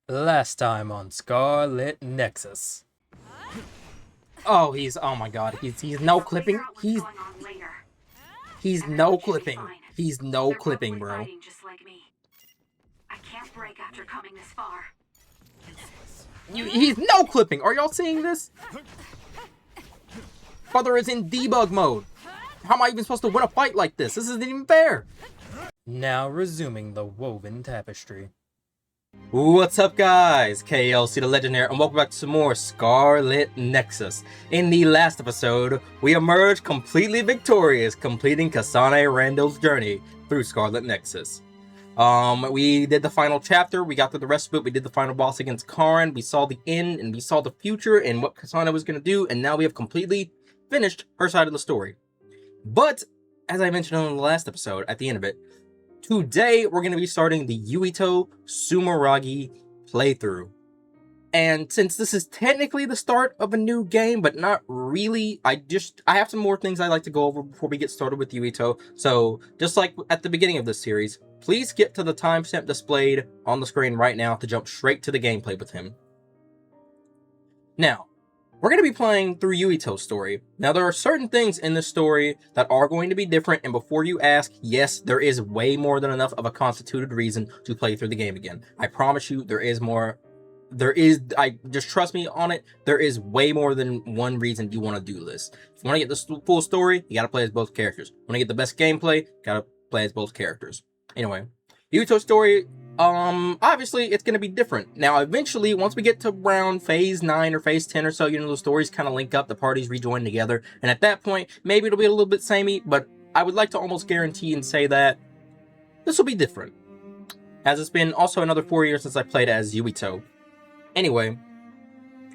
Last time on Scarlet Nexus. Oh, oh my god, he's no clipping. He's no clipping. He's no clipping, bro. Just like me. I can't break after coming this far. He's no clipping. Are y'all seeing this? Brother is in debug mode. How am I even supposed to win a fight like this? This isn't even fair. Now resuming the woven tapestry. What's up, guys? KLC the Legend here, and welcome back to some more Scarlet Nexus. In the last episode, we emerged completely victorious, completing Kasane Randall's journey through Scarlet Nexus. We did the final chapter, we got through the rest of it, we did the final boss against Karin, we saw the end, and we saw the future, and what Kasane was going to do, and now we have completely finished her side of the story. But, as I mentioned on the last episode, at the end of it, today, we're going to be starting the Yuito Sumeragi playthrough. And since this is technically the start of a new game, but not really, I have some more things I'd like to go over before we get started with Yuito. So, just like at the beginning of this series, please get to the timestamp displayed on the screen right now to jump straight to the gameplay with him. Now, we're going to be playing through Yuito's story. Now, there are certain things in this story that are going to be different, and before you ask, yes, there is way more than enough of a constituted reason to play through the game again. I promise you, there is more. Just trust me on it, there is way more than one reason you want to do this. If you want to get the full story, you got to play as both characters. Want to get the best gameplay, got to play as both characters. Anyway, Yuito's story, obviously it's going to be different. Now, eventually, once we get to around phase 9 or phase 10 or so, you know, the stories kind of link up, the parties rejoin together, and at that point, maybe it'll be a little bit samey, but I would like to almost guarantee and say that this will be different, as it's been also another 4 years since I played as Yuito. Anyway,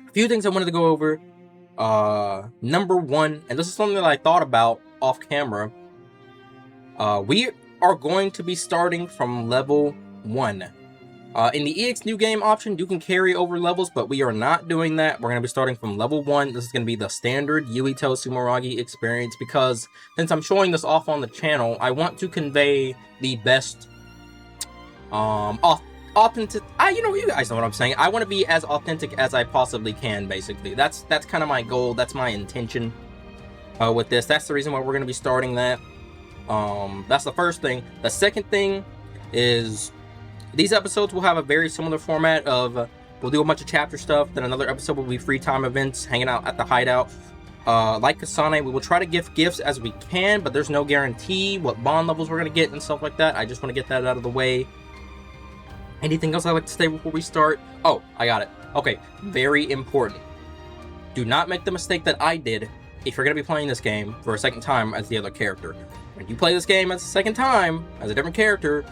a few things I wanted to go over. Number one, and this is something that I thought about off camera, we are going to be starting from level 1. In the EX New Game option, you can carry over levels, but we are not doing that. We're going to be starting from level 1. This is going to be the standard Yuito Sumeragi experience, because since I'm showing this off on the channel, I want to convey the best, authentic. You guys know what I'm saying. I want to be as authentic as I possibly can, basically. That's kind of my goal. That's my intention with this. That's the reason why we're going to be starting that. That's the first thing. The second thing is these episodes will have a very similar format of we'll do a bunch of chapter stuff, then another episode will be free time events, hanging out at the hideout. Like Kasane, we will try to give gifts as we can, but there's no guarantee what bond levels we're going to get and stuff like that. I just want to get that out of the way. Anything else I'd like to say before we start? Oh, I got it. Okay, very important. Do not make the mistake that I did if you're going to be playing this game for a second time as the other character. When you play this game as a second time, as a different character,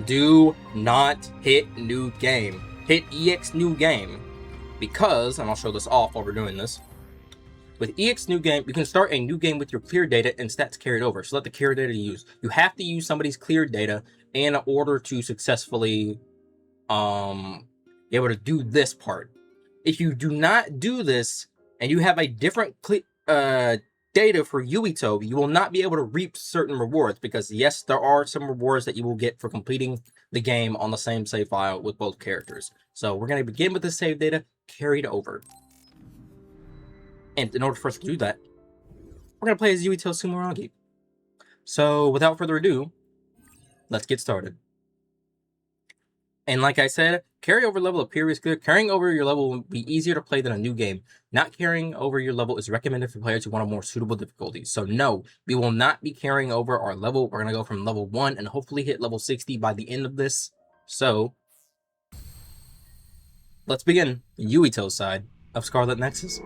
do not hit new game. Hit EX New Game. Because, and I'll show this off while we're doing this, with EX New Game, you can start a new game with your clear data and stats carried over. So let the clear data use. You have to use somebody's clear data in order to successfully be able to do this part. If you do not do this and you have a different data for Yuito, you will not be able to reap certain rewards, because yes, there are some rewards that you will get for completing the game on the same save file with both characters. So we're going to begin with the save data carried over. And in order for us to do that, we're going to play as Yuito Sumeragi. So without further ado, let's get started. And like I said, carry-over level appears clear. Carrying over your level will be easier to play than a new game. Not carrying over your level is recommended for players who want a more suitable difficulty. So no, we will not be carrying over our level. We're going to go from level 1 and hopefully hit level 60 by the end of this. So, let's begin Yuito's side of Scarlet Nexus.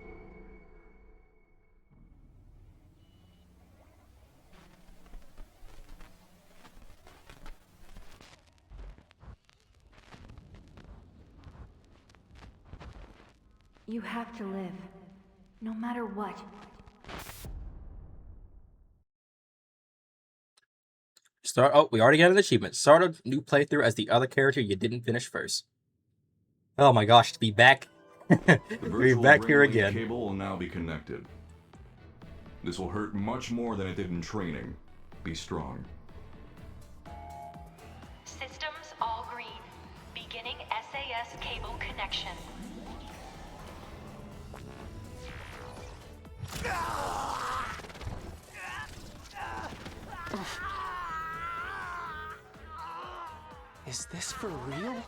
You have to live, no matter what. We already got an achievement. Start a new playthrough as the other character you didn't finish first. Oh my gosh, to be back. Be back here again. The cable will now be connected. This will hurt much more than it did in training. Be strong. Systems all green. Beginning SAS cable connection. Is this for real?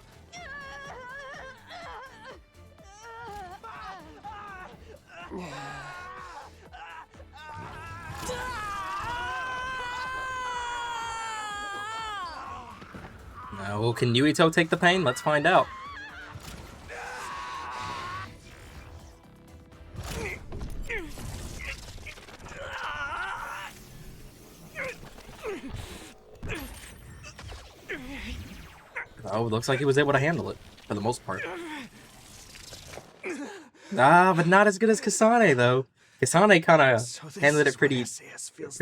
Now, can Yuito take the pain? Let's find out. Oh, looks like he was able to handle it, for the most part. Ah, but not as good as Kasane, though. Kasane kind of handled it pretty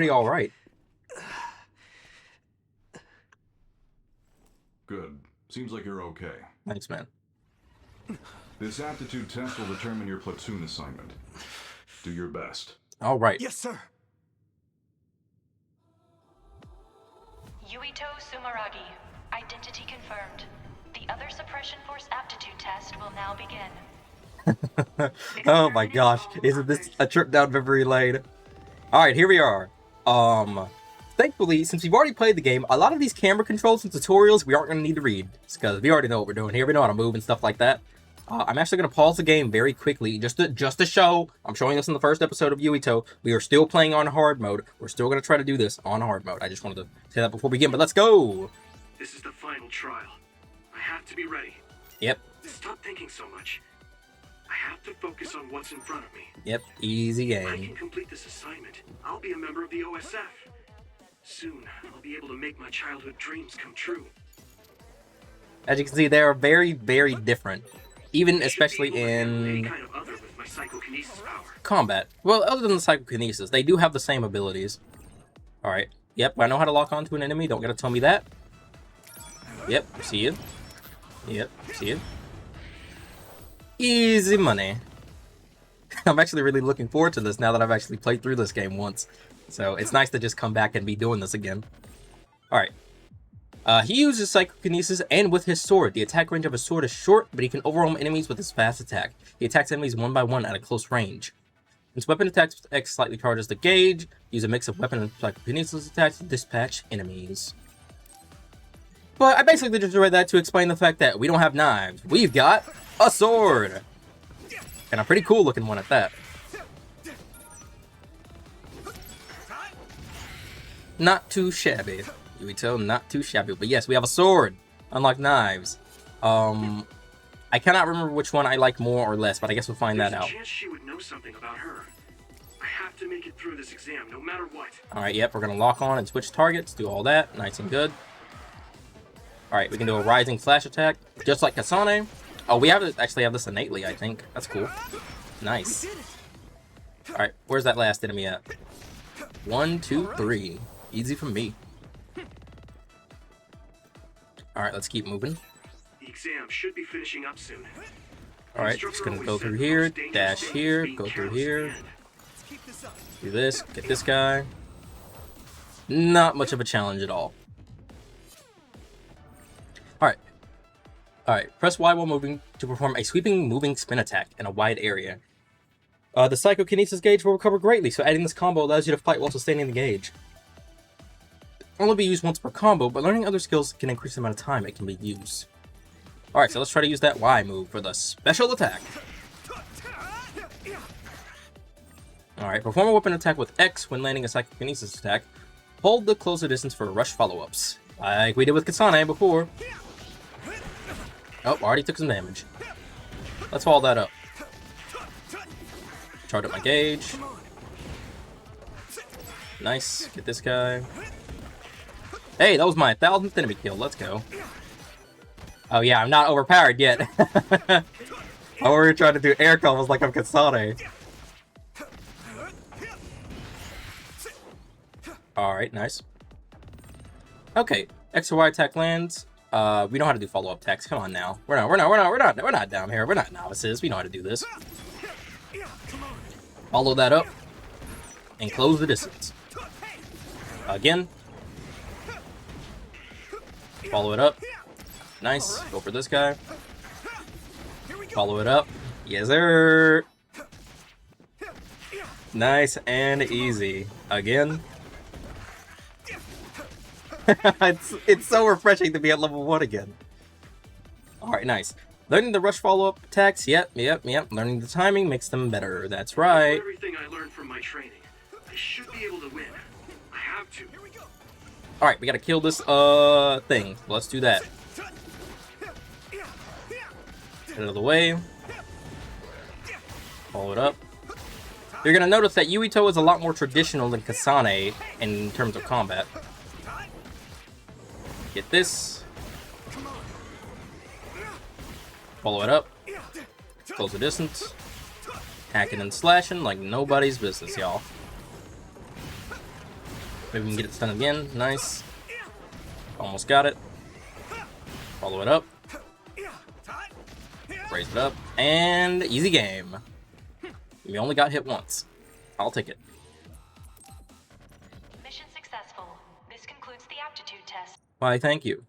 alright. Good. Seems like you're okay. Thanks, man. This aptitude test will determine your platoon assignment. Do your best. Alright. Yes, sir. Yuito Sumeragi. Identity confirmed. The other suppression force aptitude test will now begin. Oh my gosh, isn't this a trip down memory lane? Alright, here we are. Thankfully, since we've already played the game, a lot of these camera controls and tutorials we aren't going to need to read, because we already know what we're doing here. We know how to move and stuff like that. I'm actually going to pause the game very quickly, just to show. I'm showing this in the first episode of Yuito. We are still playing on hard mode. We're still going to try to do this on hard mode. I just wanted to say that before we begin, but let's go! This is the final trial. I have to be ready. Yep. Stop thinking so much. I have to focus on what's in front of me. Yep, easy I can game. complete this assignment. I'll be a member of the OSF. Soon, I'll be able to make my childhood dreams come true. As you can see, they are very, very different. Even especially Should be able to handle any in kind of other with my psychokinesis power. combat. Well, other than the psychokinesis, they do have the same abilities. Alright. Yep, I know how to lock onto an enemy. Don't gotta tell me that. Yep, see you. Yep, see you. Easy money. I'm actually really looking forward to this now that I've actually played through this game once. So it's nice to just come back and be doing this again. Alright. He uses psychokinesis and with his sword. The attack range of his sword is short, but he can overwhelm enemies with his fast attack. He attacks enemies one by one at a close range. His weapon attacks with X slightly charges the gauge. Use a mix of weapon and psychokinesis attacks to dispatch enemies. But I basically just read that to explain the fact that we don't have knives. We've got a sword! And a pretty cool looking one at that. Not too shabby. Yuito, not too shabby. But yes, we have a sword. Unlike knives. I cannot remember which one I like more or less, but I guess we'll find that out. There's a chance she would know something about her. I have to make it through this exam, no matter what. Alright, yep, we're gonna lock on and switch targets. Do all that. Nice and good. Alright, we can do a rising flash attack, just like Kasane. Oh, we actually have this innately, I think. That's cool. Nice. Alright, where's that last enemy at? 1, 2, 3. Easy for me. Alright, let's keep moving. The exam should be finishing up soon. Alright, just gonna go through here, dash here, go through here. Do this, get this guy. Not much of a challenge at all. Alright. Alright, press Y while moving to perform a sweeping moving spin attack in a wide area. The psychokinesis gauge will recover greatly, so adding this combo allows you to fight while sustaining the gauge. Only be used once per combo, but learning other skills can increase the amount of time it can be used. Alright, so let's try to use that Y move for the special attack. Alright, perform a weapon attack with X when landing a psychokinesis attack. Hold the closer distance for rush follow-ups, like we did with Kasane before. Oh, already took some damage. Let's follow that up. Charge up my gauge. Nice, get this guy. Hey, that was my 1000th enemy kill. Let's go. Oh yeah, I'm not overpowered yet. I was trying to do air combos like I'm Kasane. Alright, nice. Okay, X or Y attack lands. We know how to do follow-up attacks. Come on now. We're not down here. We're not novices. We know how to do this. Follow that up and close the distance. Again. Follow it up. Nice. Go for this guy. Follow it up. Yes, sir. Nice and easy. Again. it's so refreshing to be at level 1 again. Alright, nice. Learning the rush follow-up attacks. Yep. Learning the timing makes them better. That's right. Everything I learned from my training. I should be able to win. I have to. Alright, we gotta kill this thing. Let's do that. Get out of the way. Follow it up. You're gonna notice that Yuito is a lot more traditional than Kasane in terms of combat. Get this. Follow it up. Close the distance. Hacking and slashing like nobody's business, y'all. Maybe we can get it stunned again. Nice. Almost got it. Follow it up. Raise it up. And easy game. We only got hit once. I'll take it. Mission successful. This concludes the aptitude test. Why, thank you.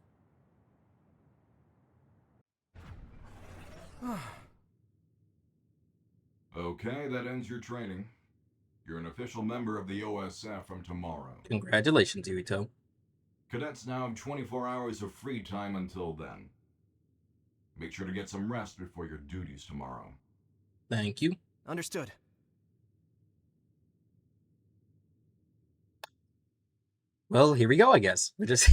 Okay, that ends your training. You're an official member of the OSF from tomorrow. Congratulations, Yuito. Cadets now have 24 hours of free time until then. Make sure to get some rest before your duties tomorrow. Thank you. Understood. Well, here we go, I guess. We're just...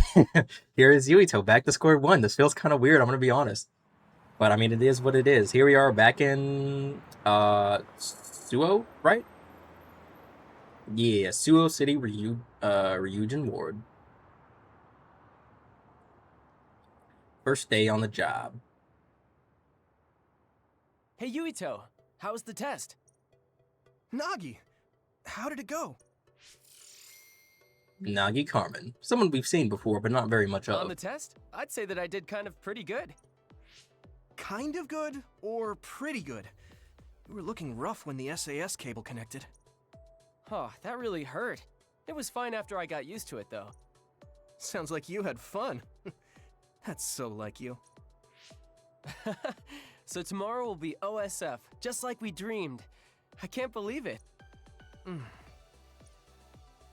Here is Yuito, back to square one. This feels kind of weird, I'm gonna be honest. But, I mean, it is what it is. Here we are, back in... Suo, right? Yeah, Suo City, Ryujin Ward. First day on the job. Hey, Yuito, how was the test? Nagi, how did it go? Nagi Carmen. Someone we've seen before, but not very much of. On the test, I'd say that I did kind of pretty good. Kind of good or pretty good? You were looking rough when the SAS cable connected. Oh, that really hurt. It was fine after I got used to it, though. Sounds like you had fun. That's so like you. So tomorrow will be OSF, just like we dreamed. I can't believe it.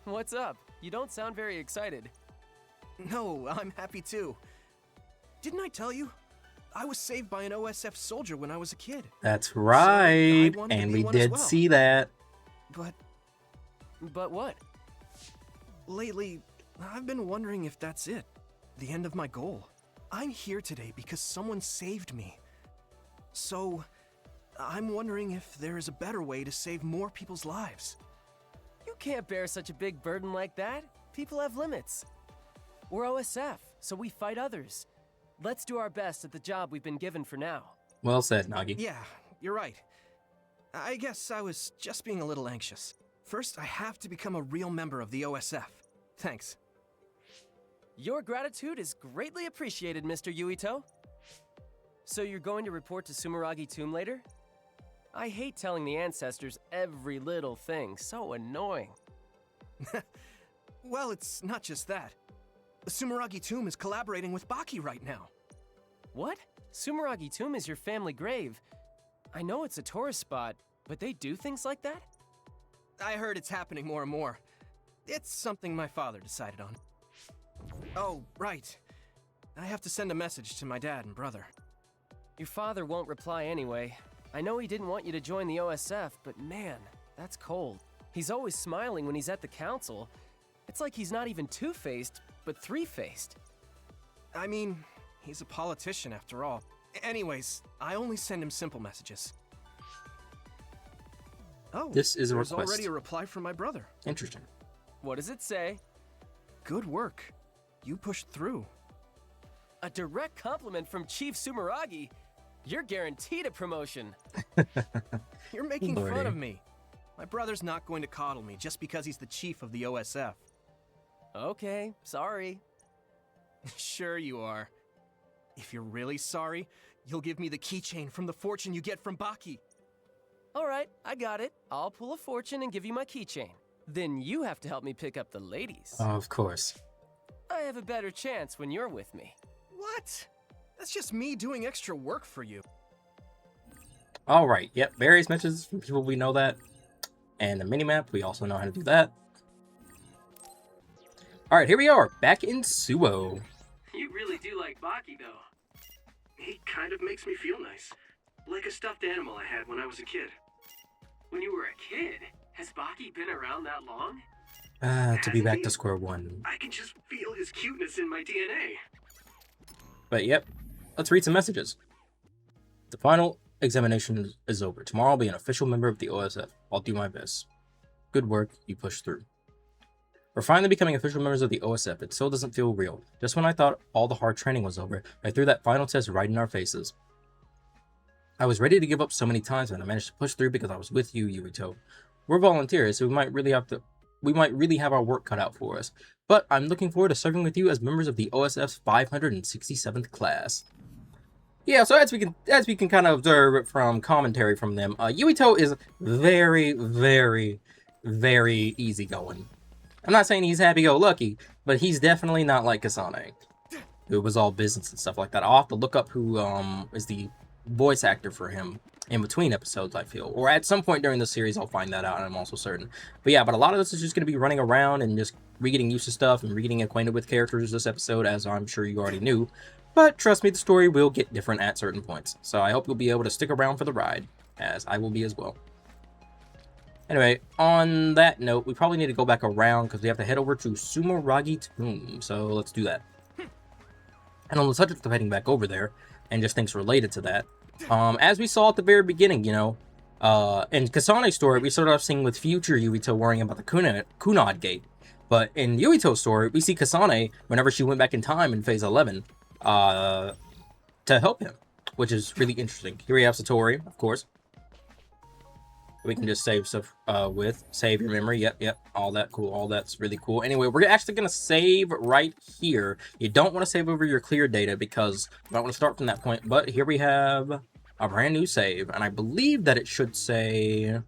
What's up? You don't sound very excited. No, I'm happy too. Didn't I tell you? I was saved by an OSF soldier when I was a kid. That's right, So I wanted to and be we one as did well. see that. But what? Lately, I've been wondering if that's it. The end of my goal. I'm here today because someone saved me. So, I'm wondering if there is a better way to save more people's lives. You can't bear such a big burden like that. People have limits. We're OSF, so we fight others. Let's do our best at the job we've been given for now. Well said, Nagi. Yeah, you're right. I guess I was just being a little anxious. First, I have to become a real member of the OSF. Thanks. Your gratitude is greatly appreciated, Mr. Yuito. So you're going to report to Sumeragi Tomb later? I hate telling the ancestors every little thing, so annoying. Well, it's not just that. The Sumeragi Tomb is collaborating with Baki right now. What? Sumeragi Tomb is your family grave. I know it's a tourist spot, but they do things like that? I heard it's happening more and more. It's something my father decided on. Oh, right. I have to send a message to my dad and brother. Your father won't reply anyway. I know he didn't want you to join the OSF, but man, that's cold. He's always smiling when he's at the council. It's like he's not even two-faced, but three-faced. I mean, he's a politician after all. Anyways, I only send him simple messages. Oh, This is a there's request. already a reply from my brother. Interesting. What does it say? Good work. You pushed through. A direct compliment from Chief Sumeragi. You're guaranteed a promotion. You're making Lordy. fun of me. My brother's not going to coddle me just because he's the chief of the OSF. Okay, sorry. Sure you are. If you're really sorry, you'll give me the keychain from the fortune you get from Baki. All right, I got it. I'll pull a fortune and give you my keychain. Then you have to help me pick up the ladies. Of course. I have a better chance when you're with me. What? That's just me doing extra work for you. All right. Yep. Various messages from people we know that, and the minimap. We also know how to do that. All right. Here we are, back in Suo. You really do like Baki, though. He kind of makes me feel nice. Like a stuffed animal I had when I was a kid. When you were a kid? Has Baki been around that long? To be back to square one. I can just feel his cuteness in my DNA. But yep, let's read some messages. The final examination is over. Tomorrow I'll be an official member of the OSF. I'll do my best. Good work, you pushed through. We're finally becoming official members of the OSF. It still doesn't feel real. Just when I thought all the hard training was over, I threw that final test right in our faces. I was ready to give up so many times, and I managed to push through because I was with you, Yuito. We're volunteers, so we might really have our work cut out for us. But I'm looking forward to serving with you as members of the OSF's 567th class. Yeah, so as we can kind of observe from commentary from them, Yuito is very, very, very easygoing. I'm not saying he's happy-go-lucky, but he's definitely not like Kasane, who was all business and stuff like that. I'll have to look up who is the voice actor for him in between episodes, I feel. Or at some point during the series, I'll find that out, and I'm also certain. But yeah, but a lot of this is just going to be running around and just re-getting used to stuff and re-getting acquainted with characters this episode, as I'm sure you already knew. But trust me, the story will get different at certain points. So I hope you'll be able to stick around for the ride, as I will be as well. Anyway, on that note, we probably need to go back around because we have to head over to Sumeragi Tomb. So let's do that. And on the subject of heading back over there, and just things related to that, as we saw at the very beginning, you know, in Kasane's story, we started off seeing with future Yuito worrying about the Kunad Gate. But in Yuito's story, we see Kasane, whenever she went back in time in Phase 11, to help him, which is really interesting. Here we have Satori, of course. We can just save stuff save your memory. Yep, all that cool. All that's really cool. Anyway, we're actually going to save right here. You don't want to save over your clear data because you don't want to start from that point. But here we have a brand new save, and I believe that it should say...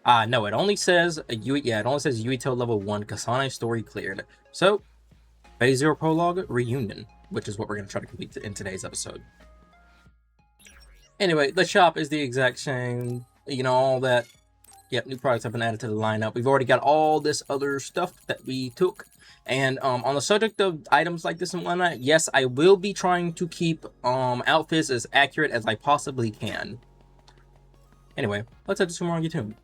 no, it only says Yuito level 1, Kasane story cleared. So, Phase 0 Prologue, Reunion, which is what we're going to try to complete in today's episode. Anyway, the shop is the exact same, you know, all that. Yep, new products have been added to the lineup. We've already got all this other stuff that we took. And on the subject of items like this and whatnot, yes, I will be trying to keep outfits as accurate as I possibly can. Anyway, let's head to Sumeragi Tomb.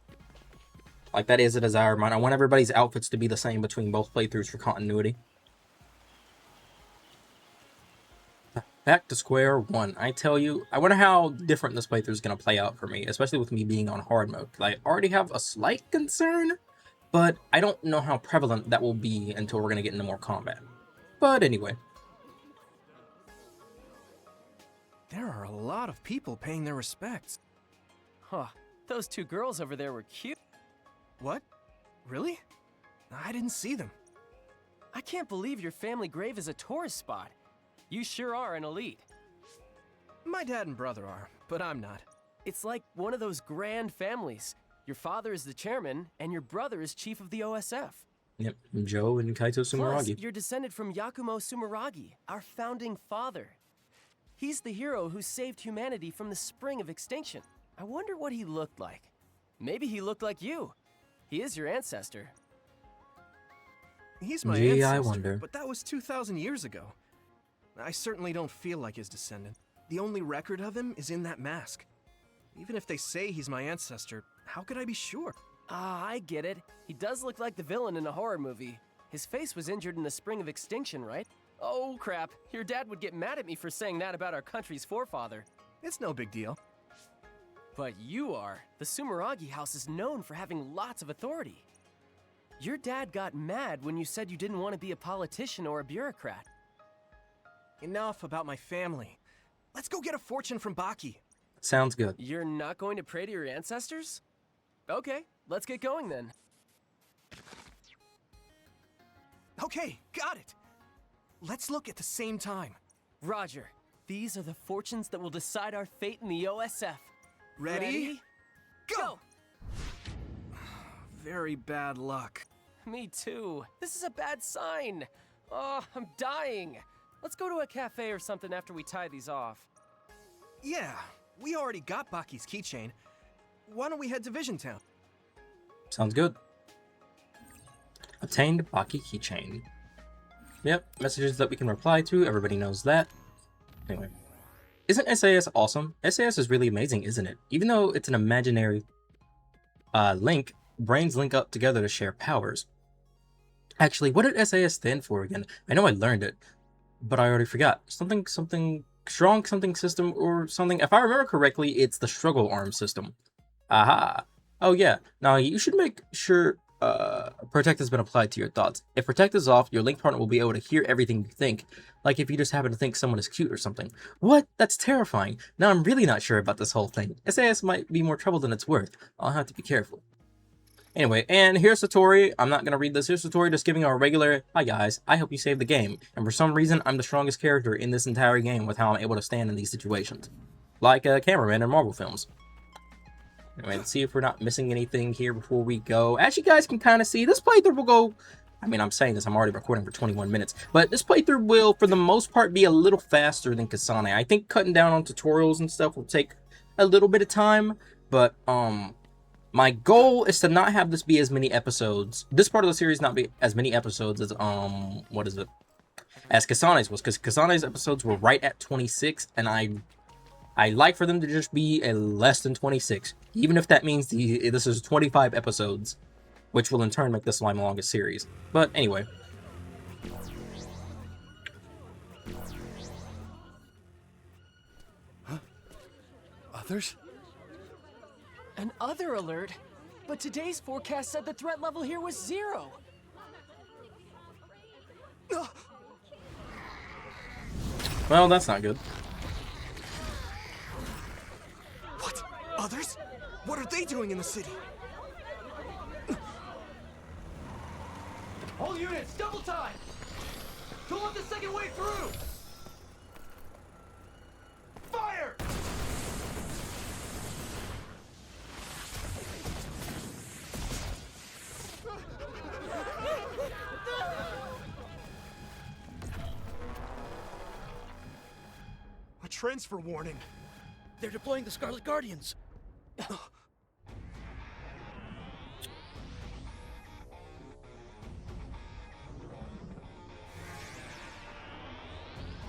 Like, that is a desire of mine. I want everybody's outfits to be the same between both playthroughs for continuity. Back to square one. I tell you, I wonder how different this playthrough is going to play out for me, especially with me being on hard mode. I already have a slight concern, but I don't know how prevalent that will be until we're going to get into more combat. But anyway. There are a lot of people paying their respects. Huh, those two girls over there were cute. What? Really? I didn't see them. I can't believe your family grave is a tourist spot. You sure are an elite. My dad and brother are, but I'm not. It's like one of those grand families. Your father is the chairman, and your brother is chief of the OSF. Yep, Joe and Kaito Sumeragi. Plus, you're descended from Yakumo Sumeragi, our founding father. He's the hero who saved humanity from the spring of extinction. I wonder what he looked like. Maybe he looked like you. He is your ancestor. He's my Gee, ancestor, I wonder. but that was 2,000 years ago. I certainly don't feel like his descendant. The only record of him is in that mask. Even if they say he's my ancestor, how could I be sure? Ah, I get it. He does look like the villain in a horror movie. His face was injured in the spring of extinction, right? Oh, crap. Your dad would get mad at me for saying that about our country's forefather. It's no big deal. But you are. The Sumeragi house is known for having lots of authority. Your dad got mad when you said you didn't want to be a politician or a bureaucrat. Enough about my family. Let's go get a fortune from Baki. Sounds good. You're not going to pray to your ancestors? Okay, let's get going then. Okay, got it. Let's look at the same time. Roger. These are the fortunes that will decide our fate in the OSF. Ready? Go! Very bad luck. Me too. This is a bad sign. Oh, I'm dying. Let's go to a cafe or something after we tie these off. Yeah, we already got Baki's keychain. Why don't we head to Vision Town? Sounds good. Obtained Baki keychain. Yep, messages that we can reply to. Everybody knows that. Anyway. Isn't SAS awesome? SAS is really amazing, isn't it? Even though it's an imaginary link, brains link up together to share powers. Actually, what did SAS stand for again? I know I learned it, but I already forgot. Something strong something system or something. If I remember correctly, it's the struggle arm system. Aha. Oh yeah. Now you should make sure protect has been applied to your thoughts. If protect is off, your link partner will be able to hear everything you think. Like if you just happen to think someone is cute or something. What? That's terrifying. Now I'm really not sure about this whole thing. SAS might be more trouble than it's worth. I'll have to be careful. Anyway, and here's Satori. I'm not going to read this. Here's Satori just giving our regular, hi guys, I hope you saved the game. And for some reason, I'm the strongest character in this entire game with how I'm able to stand in these situations. Like a cameraman in Marvel films. Anyway, let's see if we're not missing anything here before we go. As you guys can kind of see, this playthrough will go... I mean, I'm saying this, I'm already recording for 21 minutes. But this playthrough will, for the most part, be a little faster than Kasane. I think cutting down on tutorials and stuff will take a little bit of time. But, my goal is to not have this be as many episodes. This part of the series not be as many episodes as, what is it? As Kasane's was. Because Kasane's episodes were right at 26. And I like for them to just be less than 26. Even if that means this is 25 episodes. Which will in turn make this my longest series. But anyway. Huh? Others? An other alert? But today's forecast said the threat level here was 0. Well, that's not good. What? Others? What are they doing in the city? All units, double time! Pull up the second way through! Fire! A transfer warning. They're deploying the Scarlet Guardians.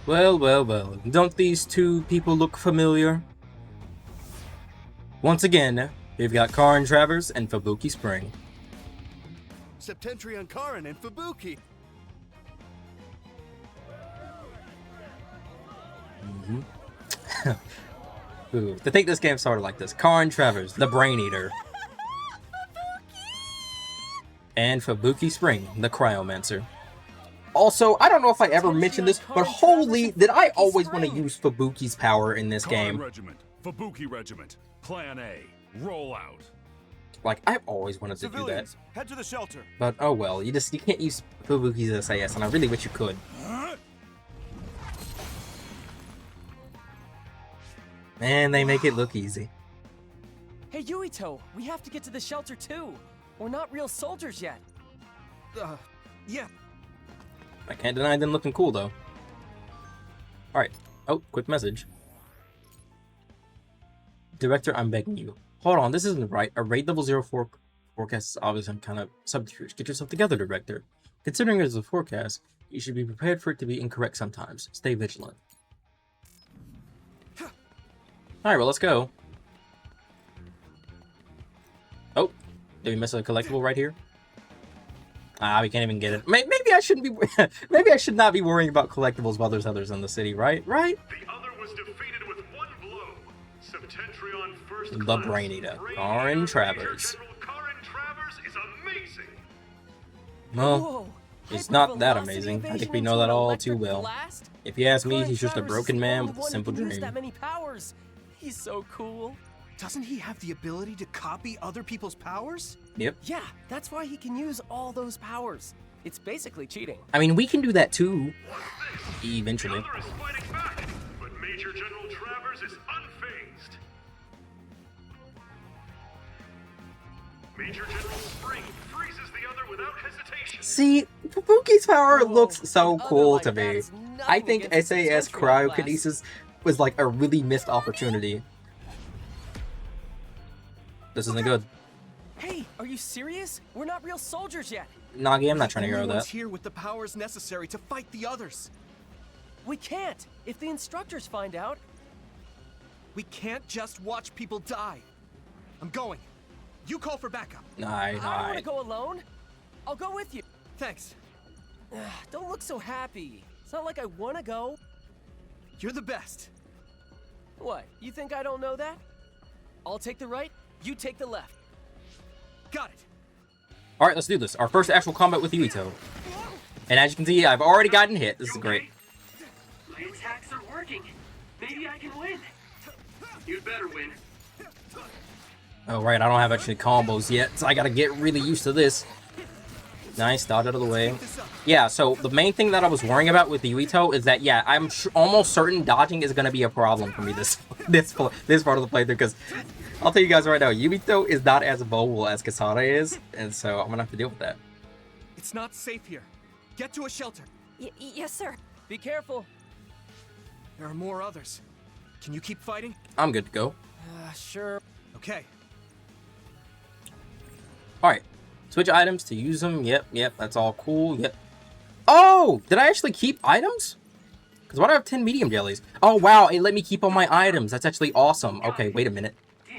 Well, well, well. Don't these two people look familiar? Once again, we've got Karin Travers and Fubuki Spring. Septentrion Karin and Fubuki. Ooh, to think this game started like this. Karin Travers, the Brain Eater. And Fubuki Spring, the Cryomancer. Also, I don't know if I ever mentioned this, but holy, did I always want to use Fubuki's power in this game. Regiment, Fubuki Regiment, Plan A, roll out. Like, I've always wanted to do that. Head to the shelter. But oh well, you can't use Fubuki's SAS, and I really wish you could. Man, they make it look easy. Hey Yuito, we have to get to the shelter too. We're not real soldiers yet. Yeah. I can't deny them looking cool, though. Alright. Oh, quick message. Director, I'm begging you. Hold on, this isn't right. A raid level 04 forecast is obvious. I'm kind of subterfuge. Get yourself together, Director. Considering it is a forecast, you should be prepared for it to be incorrect sometimes. Stay vigilant. Alright, well, let's go. Oh, did we miss a collectible right here? Ah, we can't even get it. Maybe I shouldn't be. Maybe I should not be worrying about collectibles while there's others in the city, right? Right? The other was defeated with one blow. Septentrion first The class. Brain Eater, Karin Travers. Major General Karin Travers is amazing. Well, Whoa, it's not that hypervelocity amazing. I think evasion we know into that an all too electric well. blast? If you ask me, Karin he's just a Travers broken is the man only with a one who simple can use dream. that many powers. He's so cool. Doesn't he have the ability to copy other people's powers? Yep. Yeah, that's why he can use all those powers. It's basically cheating. I mean, we can do that too. Eventually. The other is fighting back, but Major General Travers is unfazed. Major General Spring freezes the other without hesitation. See, Fubuki's power Whoa, looks so an other cool like to that me. is nothing I think against the SAS Septentrion blast. cryokinesis was like a really missed opportunity. this isn't good. Hey, are you serious? We're not real soldiers yet. Nagi, I'm not trying to hear Only ones that. here with the powers necessary to fight the others. We can't. If the instructors find out. We can't just watch people die. I'm going. You call for backup. I don't want Nah. to go alone. I'll go with you. Thanks. Don't look so happy. It's not like I want to go. You're the best. What? You think I don't know that? I'll take the right, you take the left. Got it. All right, let's do this. Our first actual combat with Yuito. And as you can see, I've already gotten hit. This is great. My attacks are working. Maybe I can win. You'd better win. Oh, right, I don't have actually combos yet, so I gotta get really used to this. Nice, dodge out of the way. Yeah, so the main thing that I was worrying about with Yuito is that, yeah, I'm almost certain dodging is gonna be a problem for me this part of the playthrough, because I'll tell you guys right now, Yuito is not as mobile as Kasane is, and so I'm gonna have to deal with that. It's not safe here. Get to a shelter. Yes, sir. Be careful. There are more others. Can you keep fighting? I'm good to go. Sure. Okay. Alright, switch items to use them. Yep, that's all cool. Yep. Oh, did I actually keep items? Because why do I have 10 medium jellies? Oh, wow, it let me keep all my items. That's actually awesome. Okay, wait a minute. Damn.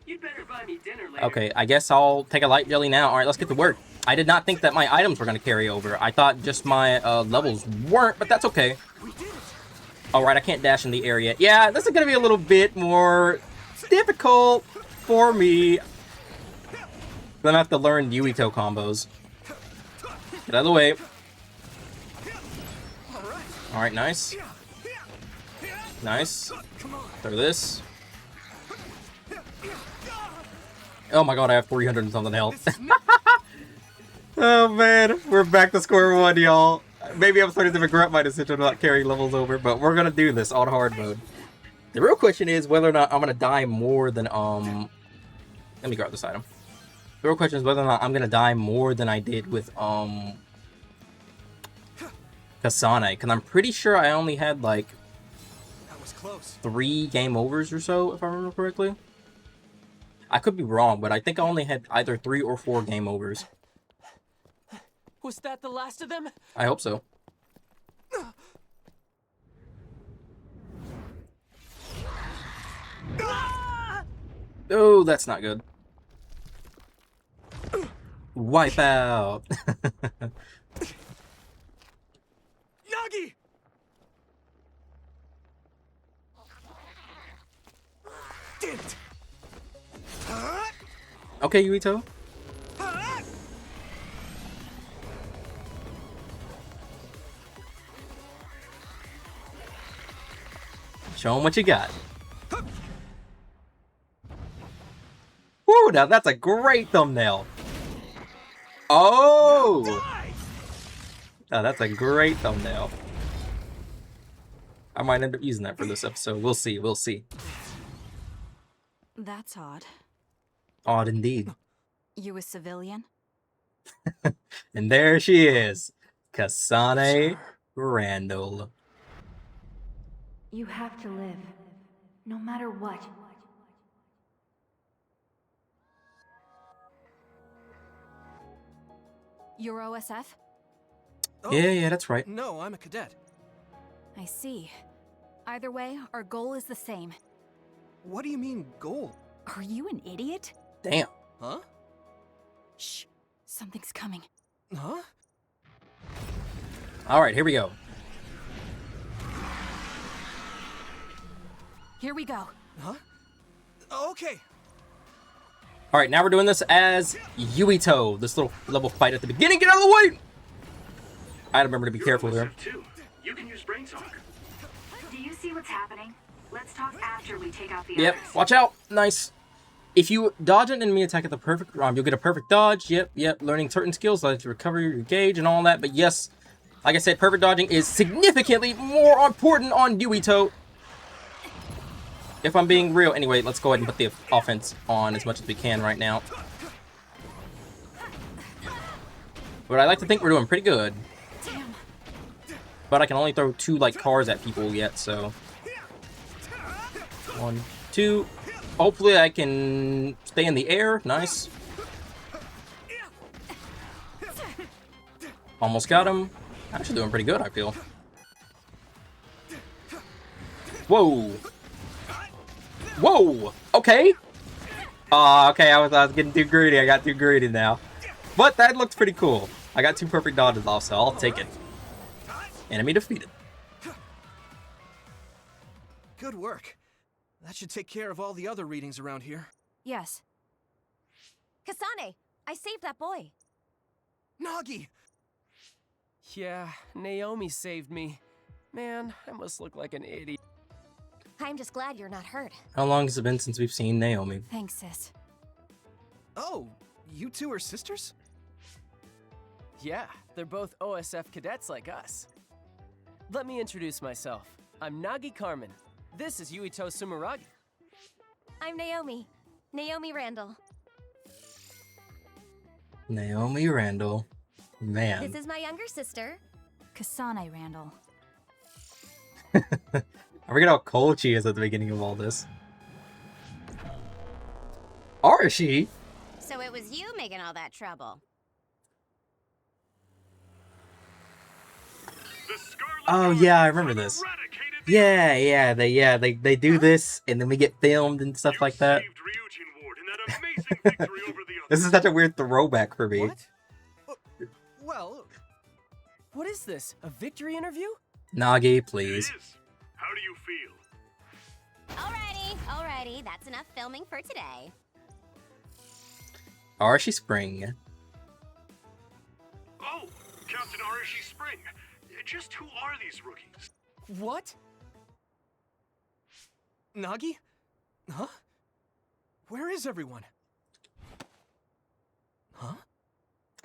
You'd better buy me dinner later. Okay, I guess I'll take a light jelly now. Alright, let's get to work. I did not think that my items were going to carry over. I thought just my levels weren't, but that's okay. Alright, I can't dash in the area. Yeah, this is going to be a little bit more difficult for me. I'm gonna have to learn Yuito combos. Get out of the way. Alright, nice. Nice. Throw this. Oh my god, I have 300 and something health. Oh man, we're back to square one, y'all. Maybe I'm starting to regret my decision about carrying levels over, but we're gonna do this on hard mode. The real question is whether or not I'm gonna die more than, let me grab this item. The real question is whether or not I'm gonna die more than I did with Kasane, because I'm pretty sure I only had like That was close. 3 game overs or so, if I remember correctly. I could be wrong, but I think I only had either 3 or 4 game overs. Was that the last of them? I hope so. Oh, that's not good. Wipe out. Nagi! Damn it! Okay, Yuito. Show 'em what you got. Woo, now that's a great thumbnail. Oh! Now that's a great thumbnail. I might end up using that for this episode. We'll see, we'll see. That's odd. Odd indeed. You a civilian? And there she is. Kasane Randall. You have to live, no matter what. You're OSF? Oh, Yeah, that's right. No, I'm a cadet. I see. Either way, our goal is the same. What do you mean, goal? Are you an idiot? Damn. Huh? Shh. Something's coming. Huh? Alright, here we go. Here we go. Huh? Okay. Alright, now we're doing this as Yuito. This little level fight at the beginning. Get out of the way! I remember to be careful there. Too. You can use brain talk. Do you see what's happening? Let's talk after we take out the Yep, others. watch out. Nice. If you dodge an enemy attack at the perfect you'll get a perfect dodge. Yep. Learning certain skills like to recover your gauge and all that. But yes, like I said, perfect dodging is significantly more important on Yuito. If I'm being real. Anyway, let's go ahead and put the offense on as much as we can right now. But I like to think we're doing pretty good. Damn. But I can only throw 2 like cars at people yet, so 1, 2. Hopefully I can stay in the air. Nice. Almost got him. Actually doing pretty good, I feel. Whoa. Whoa. Okay. Okay, I was getting too greedy. I got too greedy now. But that looked pretty cool. I got 2 perfect dodges off, so I'll take it. Enemy defeated. Good work. That should take care of all the other readings around here. Yes. Kasane, I saved that boy. Nagi! Yeah, Naomi saved me. Man, I must look like an idiot. I'm just glad you're not hurt. How long has it been since we've seen Naomi? Thanks, sis. Oh, you two are sisters? Yeah, they're both OSF cadets like us. Let me introduce myself. I'm Nagi Carmen. This is Yuito Sumeragi. I'm Naomi. Naomi Randall. Naomi Randall. Man. This is my younger sister. Kasane Randall. I forget how cold she is at the beginning of all this. Arashi? So it was you making all that trouble. The Scarlet Oh Guardians yeah, I remember have this. eradicated the They do this and then we get filmed and stuff like that. saved Ryujin Ward in that amazing victory over the This is such a weird throwback for me. What? Well, What is this? A victory interview? Nagi, It please. is. How do you feel? Alrighty, that's enough filming for today. Arashi Spring. Oh, Captain Arashi Spring. Just who are these rookies? What? Nagi? Huh? Where is everyone? Huh?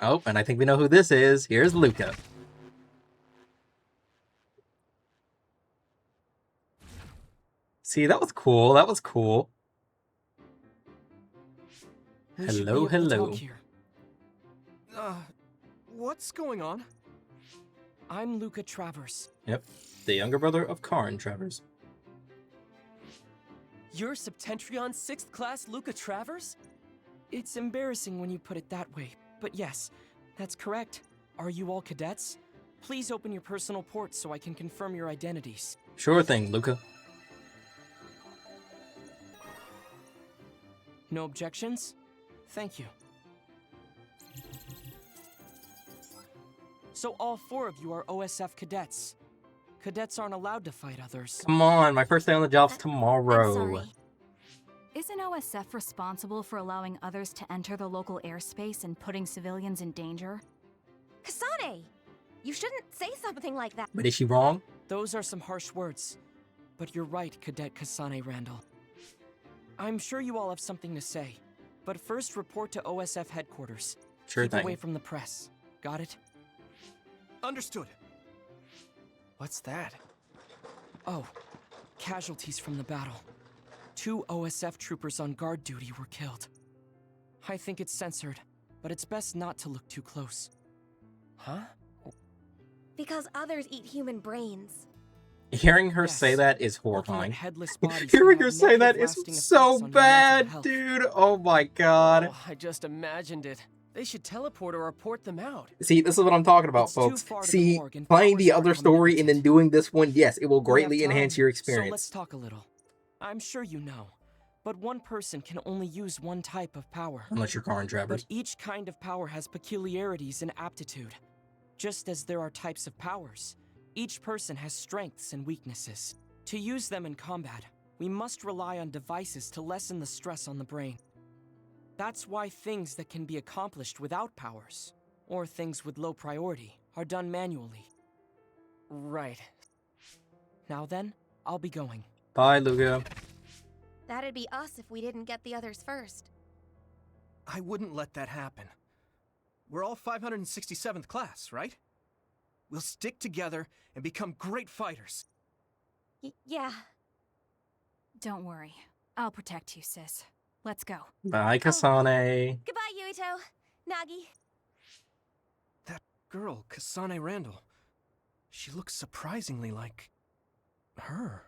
Oh, and I think we know who this is. Here's Luca. See, that was cool. That was cool. We should Hello, be able to hello. talk here. What's going on? I'm Luca Travers. Yep. The younger brother of Karn Travers. You're Septentrion 6th class Luca Travers? It's embarrassing when you put it that way, but yes, that's correct. Are you all cadets? Please open your personal port so I can confirm your identities. Sure thing, Luca. No objections? Thank you. So all 4 of you are OSF cadets. Cadets aren't allowed to fight others. Come on, my first day on the job's I'm tomorrow. sorry. Isn't OSF responsible for allowing others to enter the local airspace and putting civilians in danger? Kasane! You shouldn't say something like that. But is she wrong? Those are some harsh words. But you're right, Cadet Kasane Randall. I'm sure you all have something to say. But first report to OSF headquarters. Sure Keep thing. away from the press. Got it? Understood. What's that? Oh, casualties from the battle. 2 OSF troopers on guard duty were killed. I think it's censored, but it's best not to look too close. Huh? Because others eat human brains. Hearing her Yes. say that is Looking horrifying. at headless bodies Hearing can her have say that negative is lasting effects so on your mental bad, health. dude. Oh my god. Oh, I just imagined it. They should teleport or report them out. See, this is what I'm talking about, It's too folks. far to the See, morgue and playing the powers other aren't story and then unlimited. doing this one, yes, it will We greatly have enhance time, your So experience. let's talk a little. I'm sure you know, but one person can only use one type of power. Unless you're Karn But Travers. each kind of power has peculiarities and aptitude. Just as there are types of powers, each person has strengths and weaknesses. To use them in combat, we must rely on devices to lessen the stress on the brain. That's why things that can be accomplished without powers, or things with low priority, are done manually. Right. Now then, I'll be going. Bye, Luca. That'd be us if we didn't get the others first. I wouldn't let that happen. We're all 567th class, right? We'll stick together and become great fighters. Yeah. Don't worry. I'll protect you, sis. Let's go. Bye, Kasane. Goodbye, Yuito. Nagi. That girl, Kasane Randall. She looks surprisingly like her.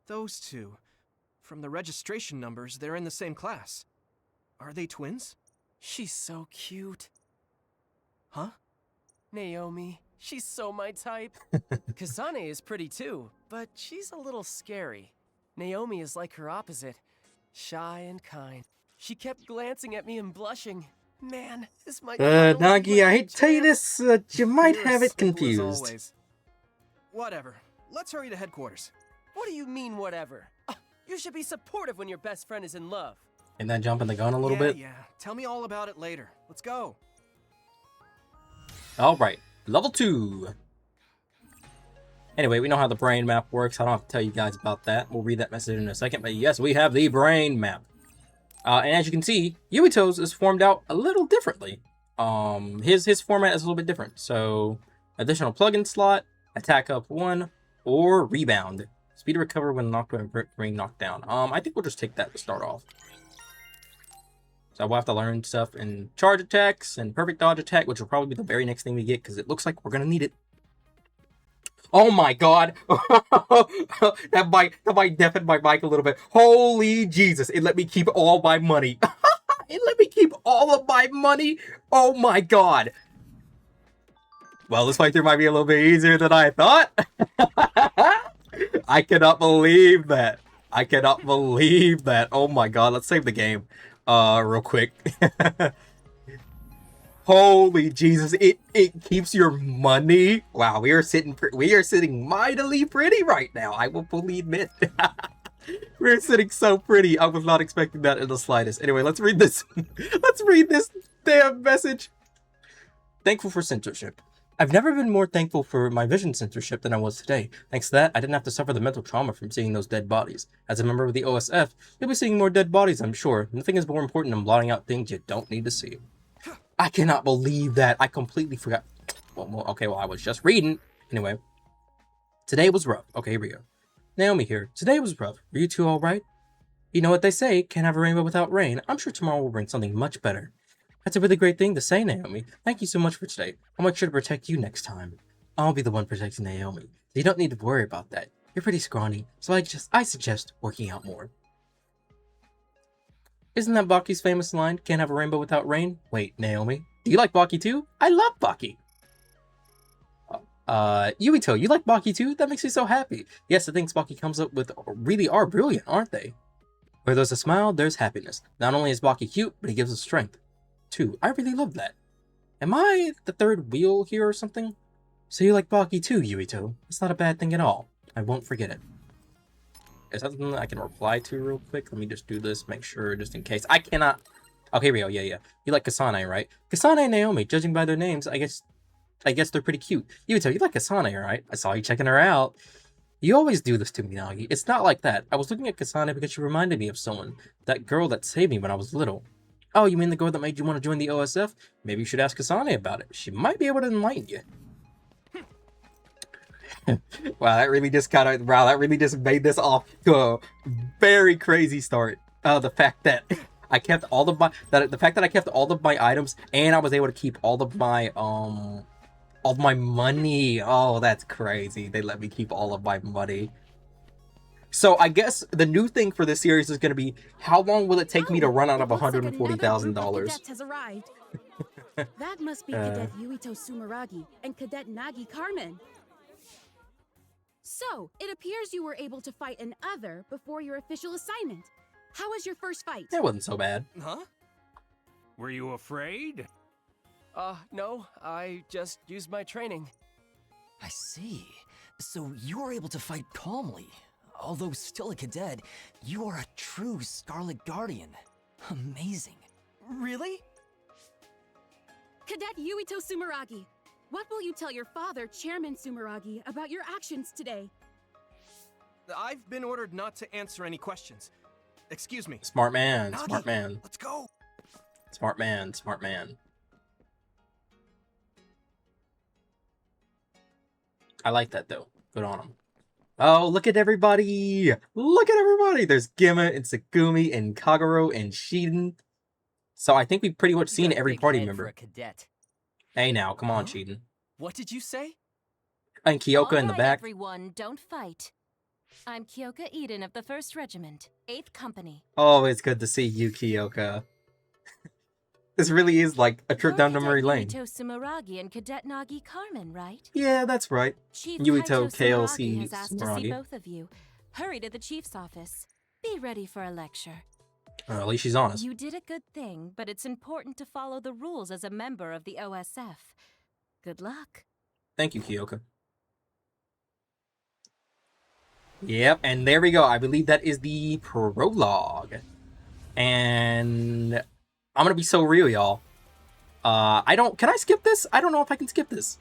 Those two, From the registration numbers, they're in the same class. Are they twins? She's so cute. Huh? Naomi, she's so my type. Kasane is pretty too, but she's a little scary. Naomi is like her opposite, shy and kind. She kept glancing at me and blushing. Man, this might be Nagi, I hate to tell you this, you might You're have as it simple as confused. always. Whatever. Let's hurry to headquarters. What do you mean, whatever? You should be supportive when your best friend is in love. And then jumping the gun a little bit. Yeah. Tell me all about it later. Let's go. Alright, level 2. Anyway, we know how the brain map works. I don't have to tell you guys about that. We'll read that message in a second. But yes, we have the brain map. And as you can see, Yuito's is formed out a little differently. His format is a little bit different. So, additional plug-in slot, attack up 1, or rebound. Speed to recover when knocked being knocked down. I think we'll just take that to start off. So we'll have to learn stuff in charge attacks and perfect dodge attack, which will probably be the very next thing we get, because it looks like we're gonna need it. Oh my god! that might deafen my mic a little bit. Holy Jesus! It let me keep all my money. It let me keep all of my money. Oh my god! Well, this playthrough might be a little bit easier than I thought. I cannot believe that. I cannot believe that. Oh my god! Let's save the game. Real quick. Holy Jesus, it keeps your money. Wow, we are sitting mightily pretty right now. I will fully admit. We're sitting so pretty. I was not expecting that in the slightest. Anyway, let's read this. Let's read this damn message. Thankful for censorship. I've never been more thankful for my vision censorship than I was today. Thanks to that, I didn't have to suffer the mental trauma from seeing those dead bodies. As a member of the OSF, you'll be seeing more dead bodies, I'm sure. Nothing is more important than blotting out things you don't need to see. I cannot believe that. I completely forgot. Okay, I was just reading. Anyway. Today was rough. Okay, here we go. Naomi here. Today was rough. Are you two alright? You know what they say, can't have a rainbow without rain. I'm sure tomorrow will bring something much better. That's a really great thing to say, Naomi. Thank you so much for today. I'll make sure to protect you next time. I'll be the one protecting Naomi. You don't need to worry about that. You're pretty scrawny, so I suggest working out more. Isn't that Baki's famous line, can't have a rainbow without rain? Wait, Naomi, do you like Baki too? I love Baki! Yuito, you like Baki too? That makes me so happy. Yes, the things Baki comes up with really are brilliant, aren't they? Where there's a smile, there's happiness. Not only is Baki cute, but he gives us strength. Too. I really love that. Am I the third wheel here or something? So you like Baki too, Yuito. It's not a bad thing at all. I won't forget it. Is that something I can reply to real quick? Let me just do this, make sure, just in case. I cannot... Okay, here we go, yeah. You like Kasane, right? Kasane and Naomi, judging by their names, I guess they're pretty cute. Yuito, you like Kasane, right? I saw you checking her out. You always do this to me, Nagi. It's not like that. I was looking at Kasane because she reminded me of someone. That girl that saved me when I was little. Oh, you mean the girl that made you want to join the OSF? Maybe you should ask Kasane about it. She might be able to enlighten you. Wow, that really just made this off to a very crazy start. The fact that I kept all of my items and I was able to keep all of my money. Oh, that's crazy. They let me keep all of my money. So I guess the new thing for this series is going to be, how long will it take me to run out of $140,000? That must be Cadet Yuito Sumeragi and Cadet Nagi Carmen. So, it appears you were able to fight an other before your official assignment. How was your first fight? It wasn't so bad. Huh? Were you afraid? No. I just used my training. I see. So you were able to fight calmly. Although still a cadet, you are a true Scarlet Guardian. Amazing. Really? Cadet Yuito Sumeragi, what will you tell your father, Chairman Sumeragi, about your actions today? I've been ordered not to answer any questions. Excuse me. Smart man, Nagi, smart man. Let's go. Smart man, smart man. I like that though. Good on him. Oh, look at everybody! Look at everybody! There's Gema and Tsugumi and Kagero and Shiden. So I think we've pretty much seen every party member. For a cadet. Hey now, come on, Shiden. What did you say? And Kyoka in the back. Everyone, don't fight. I'm Kyoka Eden of the 1st Regiment, 8th Company. Always good to see you, Kyoka. This really is like a trip down memory lane. Yuito Sumeragi and Cadet Nagi Carmen, right? Yeah, that's right. Chief Yuito Sumeragi KLC has asked to see Sumeragi. both of you. Hurry to the chief's office. Be ready for a lecture. At least she's honest. You did a good thing, but it's important to follow the rules as a member of the OSF. Good luck. Thank you, Kyoka. Yep, and there we go. I believe that is the prologue. And I'm gonna be so real, y'all. Can I skip this? I don't know if I can skip this.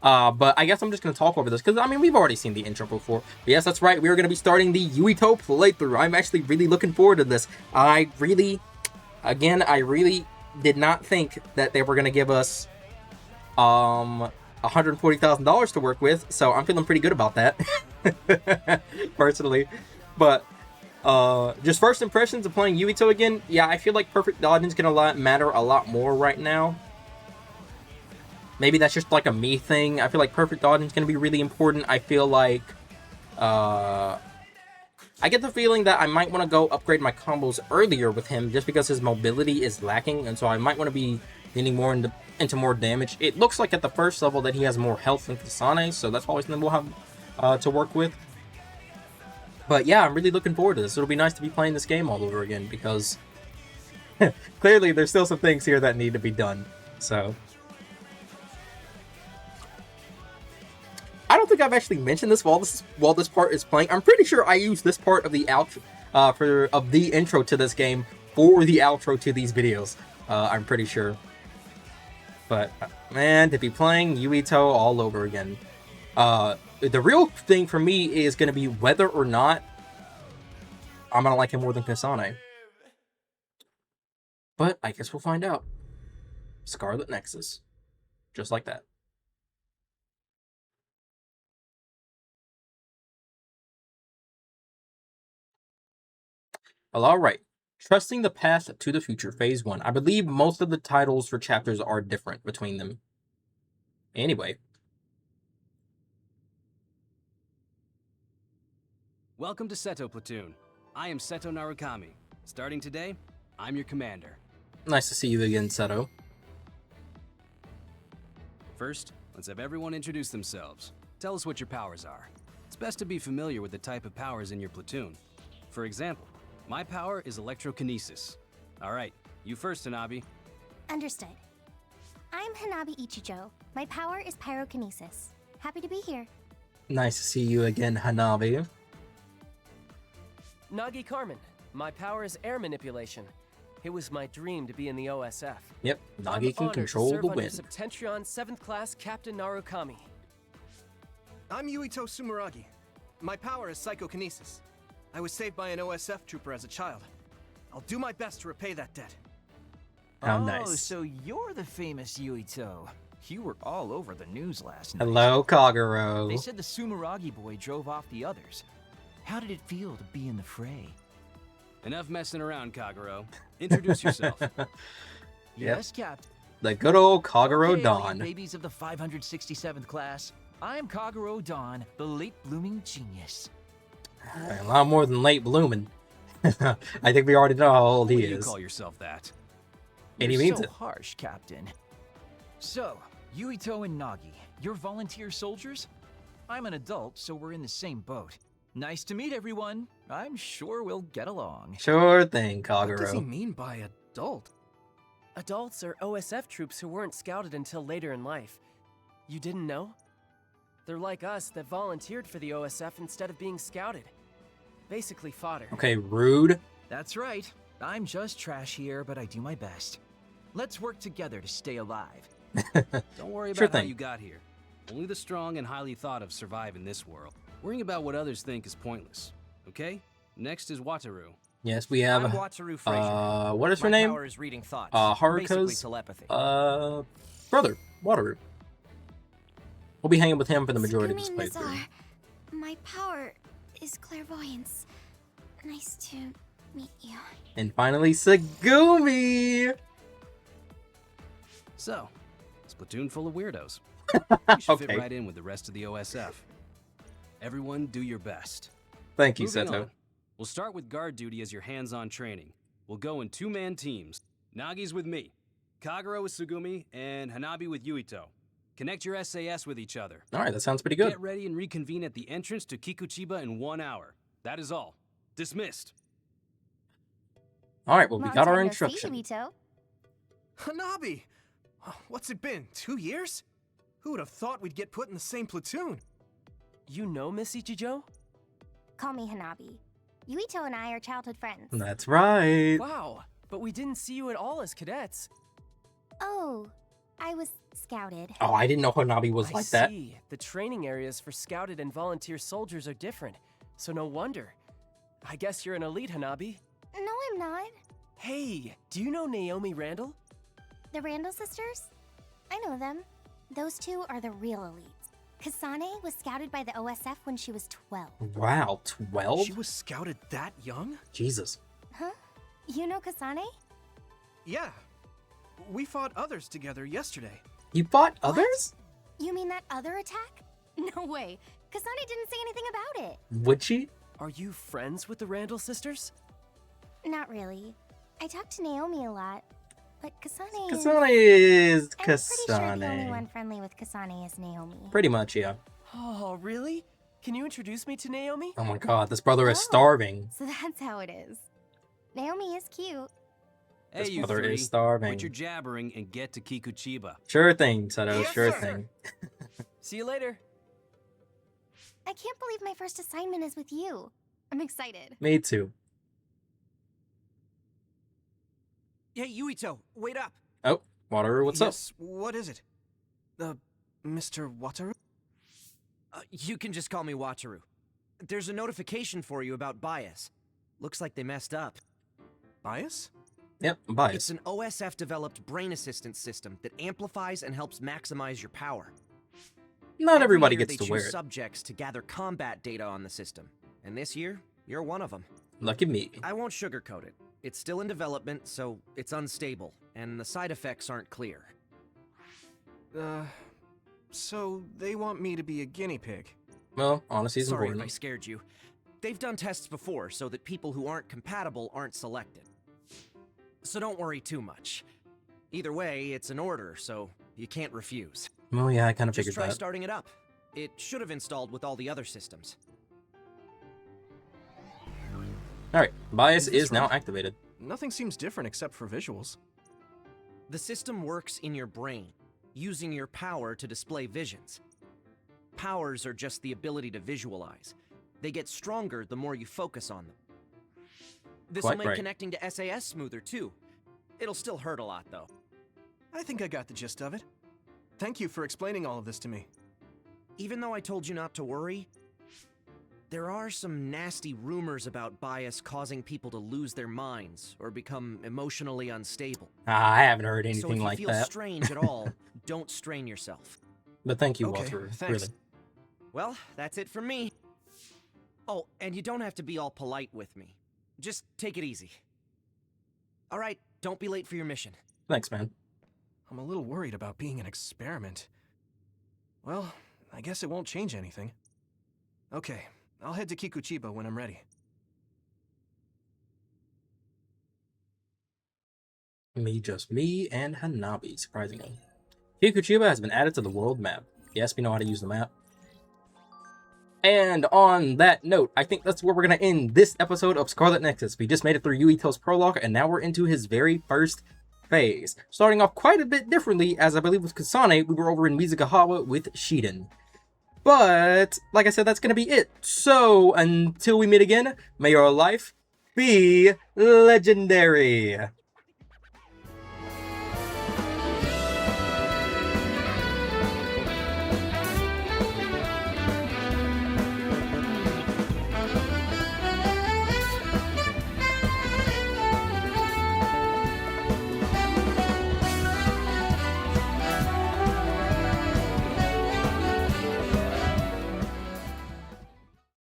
But I guess I'm just gonna talk over this, because, I mean, we've already seen the intro before. But yes, that's right, we're gonna be starting the Yuito playthrough. I'm actually really looking forward to this. I really did not think that they were gonna give us, $140,000 to work with, so I'm feeling pretty good about that. Personally. But just first impressions of playing Yuito again, yeah, I feel like perfect dodging's gonna matter a lot more right now. Maybe that's just like a me thing. I feel like perfect dodging's gonna be really important. I feel like I get the feeling that I might want to go upgrade my combos earlier with him, just because his mobility is lacking, and so I might want to be leaning more into more damage. It looks like at the first level that he has more health than Kasane, so that's always something we'll have to work with. But yeah, I'm really looking forward to this. It'll be nice to be playing this game all over again, because clearly there's still some things here that need to be done. So I don't think I've actually mentioned this while this part is playing. I'm pretty sure I used this part of the outro of the intro to this game for the outro to these videos. I'm pretty sure. But man, to be playing Yuito all over again. The real thing for me is going to be whether or not I'm going to like him more than Kasane. But I guess we'll find out. Scarlet Nexus. Just like that. Well, alright. Trusting the Past to the Future, Phase 1. I believe most of the titles for chapters are different between them. Anyway. Welcome to Seto Platoon. I am Seto Narukami. Starting today, I'm your commander. Nice to see you again, Seto. First, let's have everyone introduce themselves. Tell us what your powers are. It's best to be familiar with the type of powers in your platoon. For example, my power is electrokinesis. Alright, you first, Hanabi. Understood. I'm Hanabi Ichijo. My power is pyrokinesis. Happy to be here. Nice to see you again, Hanabi. Nagi Carmen. My power is air manipulation. It was my dream to be in the OSF. Yep, Nagi can control the wind. Septentrion 7th Class Captain Narukami. I'm Yuito Sumeragi. My power is psychokinesis. I was saved by an OSF trooper as a child. I'll do my best to repay that debt. How oh, nice. So you're the famous Yuito. You were all over the news last night. Hello, Kagero. They said the Sumeragi boy drove off the others. How did it feel to be in the fray? Enough messing around, Kagero. Introduce yourself. Yes, Captain. The good old Kagero Okay, Dawn. Babies of the 567th class. I'm Kagero Dawn, the late blooming genius. A lot more than late blooming. I think we already know how old he Why do is. you call yourself that? And he You're means so it. harsh, Captain. So, Yuito and Nagi, you're volunteer soldiers? I'm an adult, so we're in the same boat. Nice to meet everyone. I'm sure we'll get along. Sure thing, What does he Kagero. mean by adult? Adults are OSF troops who weren't scouted until later in life. You didn't know? They're like us that volunteered for the OSF instead of being scouted. Basically fodder. Okay, rude. That's right. I'm just trash here, but I do my best. Let's work together to stay alive. Don't worry Sure about how thing. you got here. Only the strong and highly thought of survive in this world. Worrying about what others think is pointless. Okay? Next is Wataru. Yes, we have. I'm Wataru Fraser. What is her My name? power is reading thoughts. Haruka's Basically telepathy. brother, Wataru. We'll be hanging with him for the majority of this Tsugumi playthrough. Nazar. My power is clairvoyance. Nice to meet you. And finally, Tsugumi! So, it's a platoon full of weirdos. You should fit Okay. right in with the rest of the OSF. Everyone do your best. Thank you, Moving Seto. on. We'll start with guard duty as your hands-on training. We'll go in 2-man teams. Nagi's with me, Kagura with Sugumi, and Hanabi with Yuito. Connect your SAS with each other. All right, that sounds pretty good. Get ready and reconvene at the entrance to Kikuchiba in 1 hour. That is all. Dismissed. All right, well, we Long got our time no see, instruction. Yuito. Hanabi! What's it been, 2 years? Who would have thought we'd get put in the same platoon? You know Miss Ichijo? Call me Hanabi. Yuito and I are childhood friends. That's right. Wow, but we didn't see you at all as cadets. Oh, I was scouted. Oh, I didn't know Hanabi was like that. See. The training areas for scouted and volunteer soldiers are different, so no wonder. I guess you're an elite, Hanabi. No, I'm not. Hey, do you know Naomi Randall? The Randall sisters? I know them. Those two are the real elites. Kasane was scouted by the OSF when she was 12. Wow, 12? She was scouted that young? Jesus. Huh? You know Kasane? Yeah. We fought others together yesterday. You fought others? You mean that other attack? No way. Kasane didn't say anything about it. Would she? Are you friends with the Randall sisters? Not really. I talked to Naomi a lot, but Kasane Kasane is I'm pretty sure the only Kasane. one friendly with Kasane is Naomi. Pretty much, yeah. Oh, really? Can you introduce me to Naomi? Oh my god, this brother is starving. So that's how it is. Naomi is cute. Hey, This you brother three. is starving. Quit your jabbering and get to Kikuchiba. Sure thing, Seto, Yes, sure sir. thing. See you later. I can't believe my first assignment is with you. I'm excited. Me too. Hey, Yuito, wait up. Oh, Wataru, what's Yes, what is it? Mr. Wataru? You can just call me Wataru. There's a notification for you about bias. Looks like they messed up. Bias? up? Yep, bias. It's an OSF-developed brain assistance system that amplifies and helps maximize your power. Not Every everybody year gets they to wear choose it. subjects to gather combat data on the system. And this year, you're one of them. Lucky me. I won't sugarcoat it. It's still in development, so it's unstable, and the side effects aren't clear. So they want me to be a guinea pig. Well, honesty is Sorry if I important. scared you. They've done tests before so that people who aren't compatible aren't selected. So don't worry too much. Either way, it's an order, so you can't refuse. Well, yeah, I kind of Just figured try that. starting it up. It should have installed with all the other systems. Alright, bias Is this is now right? activated. Nothing seems different except for visuals. The system works in your brain, using your power to display visions. Powers are just the ability to visualize. They get stronger the more you focus on them. This will Quite make right. connecting to SAS smoother too. It'll still hurt a lot though. I think I got the gist of it. Thank you for explaining all of this to me. Even though I told you not to worry, there are some nasty rumors about bias causing people to lose their minds or become emotionally unstable. I haven't heard So anything if you like feel that. strange at all, don't strain yourself. But thank you, Okay, Wataru. thanks. Really. Well, that's it from me. Oh, and you don't have to be all polite with me. Just take it easy. All right, don't be late for your mission. Thanks, man. I'm a little worried about being an experiment. Well, I guess it won't change anything. Okay, I'll head to Kikuchiba when I'm ready. Just me and Hanabi, surprisingly. Kikuchiba has been added to the world map. Yes, we know how to use the map. And on that note, I think that's where we're going to end this episode of Scarlet Nexus. We just made it through Yuito's prologue, and now we're into his very first phase. Starting off quite a bit differently, as I believe with Kasane, we were over in Mizugahawa with Shiden. But, like I said, that's going to be it. So, until we meet again, may your life be legendary.